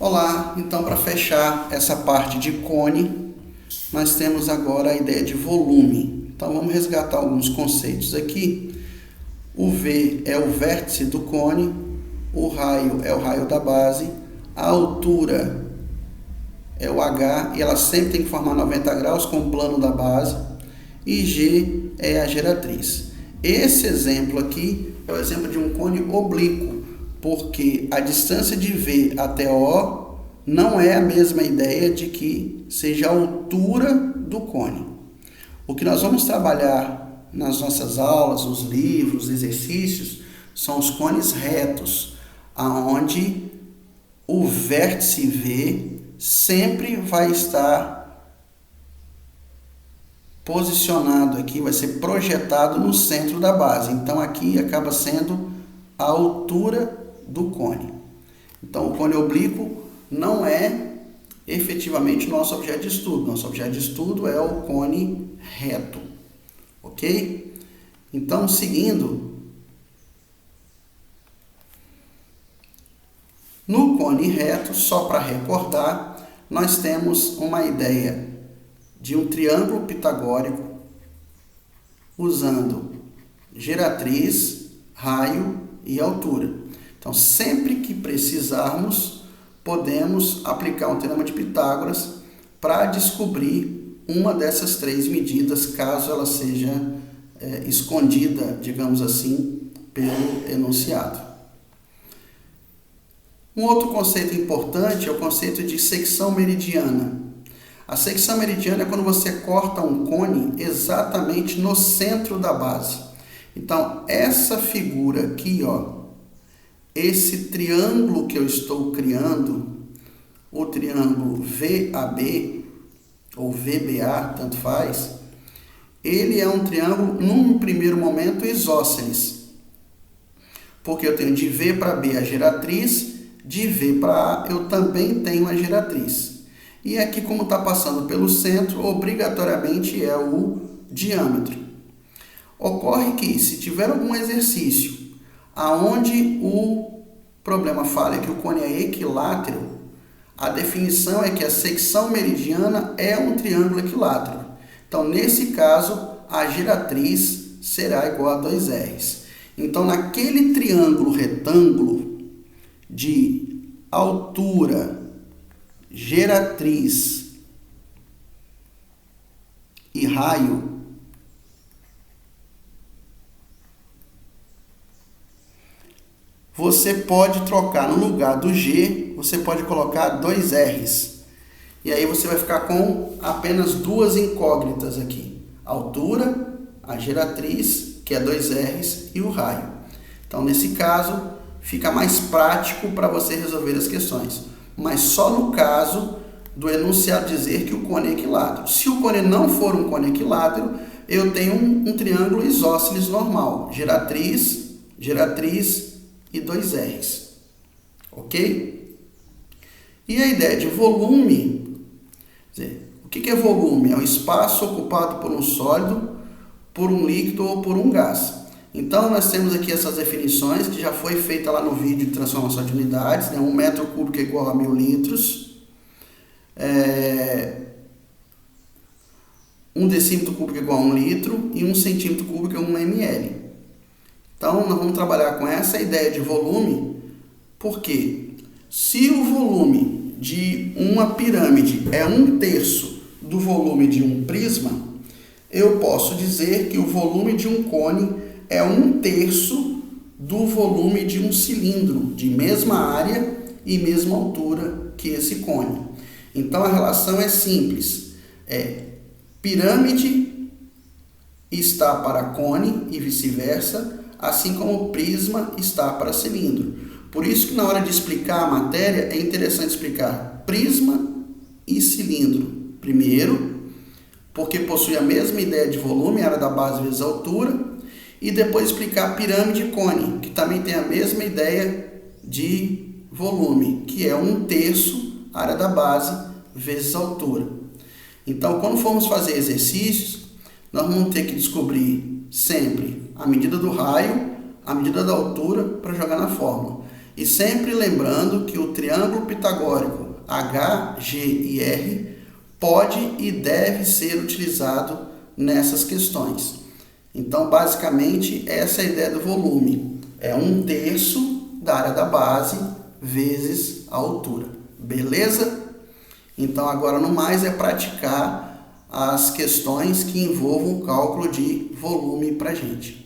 Olá, então para fechar essa parte de cone, nós temos agora a ideia de volume. Então vamos resgatar alguns conceitos aqui. O V é o vértice do cone, o raio é o raio da base, a altura é o H e ela sempre tem que formar 90 graus com o plano da base, e G é a geratriz. Esse exemplo aqui é o exemplo de um cone oblíquo, porque a distância de V até O não é a mesma ideia de que seja a altura do cone. O que nós vamos trabalhar nas nossas aulas, os livros, os exercícios, são os cones retos, aonde o vértice V sempre vai estar posicionado aqui, vai ser projetado no centro da base. Então aqui acaba sendo a altura do cone. Então o cone oblíquo não é efetivamente nosso objeto de estudo. Nosso objeto de estudo é o cone reto, ok? Então, seguindo, no cone reto, só para recordar, nós temos uma ideia de um triângulo pitagórico usando geratriz, raio e altura. Então, sempre que precisarmos, podemos aplicar um teorema de Pitágoras para descobrir uma dessas três medidas, caso ela seja escondida, digamos assim, pelo enunciado. Um outro conceito importante é o conceito de secção meridiana. A secção meridiana é quando você corta um cone exatamente no centro da base. Então, essa figura aqui, esse triângulo que eu estou criando, o triângulo VAB ou VBA, tanto faz, ele é um triângulo, num primeiro momento, isósceles. Porque eu tenho de V para B a geratriz, de V para A eu também tenho a geratriz. E aqui, como está passando pelo centro, obrigatoriamente é o diâmetro. Ocorre que, se tiver algum exercício aonde o problema fala que o cone é equilátero, a definição é que a secção meridiana é um triângulo equilátero. Então, nesse caso, a geratriz será igual a 2R. Então, naquele triângulo retângulo de altura, geratriz e raio, você pode trocar no lugar do G, você pode colocar 2 R's. E aí você vai ficar com apenas duas incógnitas aqui. A altura, a geratriz, que é 2 R's, e o raio. Então, nesse caso, fica mais prático para você resolver as questões. Mas só no caso do enunciado dizer que o cone é equilátero. Se o cone não for um cone equilátero, eu tenho um triângulo isósceles normal. Geratriz, geratriz e 2 R's. Ok? E a ideia de volume, quer dizer, o que é volume? É o espaço ocupado por um sólido, por um líquido ou por um gás. Então, nós temos aqui essas definições que já foi feita lá no vídeo de transformação de unidades, né? 1 metro cúbico é igual a 1000 litros, 1 decímetro cúbico é igual a 1 litro e 1 centímetro cúbico é 1 ml. Então, nós vamos trabalhar com essa ideia de volume, porque se o volume de uma pirâmide é 1/3 do volume de um prisma, eu posso dizer que o volume de um cone é 1/3 do volume de um cilindro, de mesma área e mesma altura que esse cone. Então, a relação é simples. Pirâmide está para cone e vice-versa, assim como o prisma está para cilindro. Por isso que na hora de explicar a matéria, é interessante explicar prisma e cilindro primeiro, porque possui a mesma ideia de volume, área da base vezes a altura, e depois explicar pirâmide e cone, que também tem a mesma ideia de volume, que é 1/3 área da base vezes a altura. Então, quando formos fazer exercícios, nós vamos ter que descobrir sempre a medida do raio, a medida da altura para jogar na fórmula. E sempre lembrando que o triângulo pitagórico HGIR pode e deve ser utilizado nessas questões. Então, basicamente, essa é a ideia do volume. É 1/3 da área da base vezes a altura. Beleza? Então, agora no mais é praticar as questões que envolvam o cálculo de volume para a gente.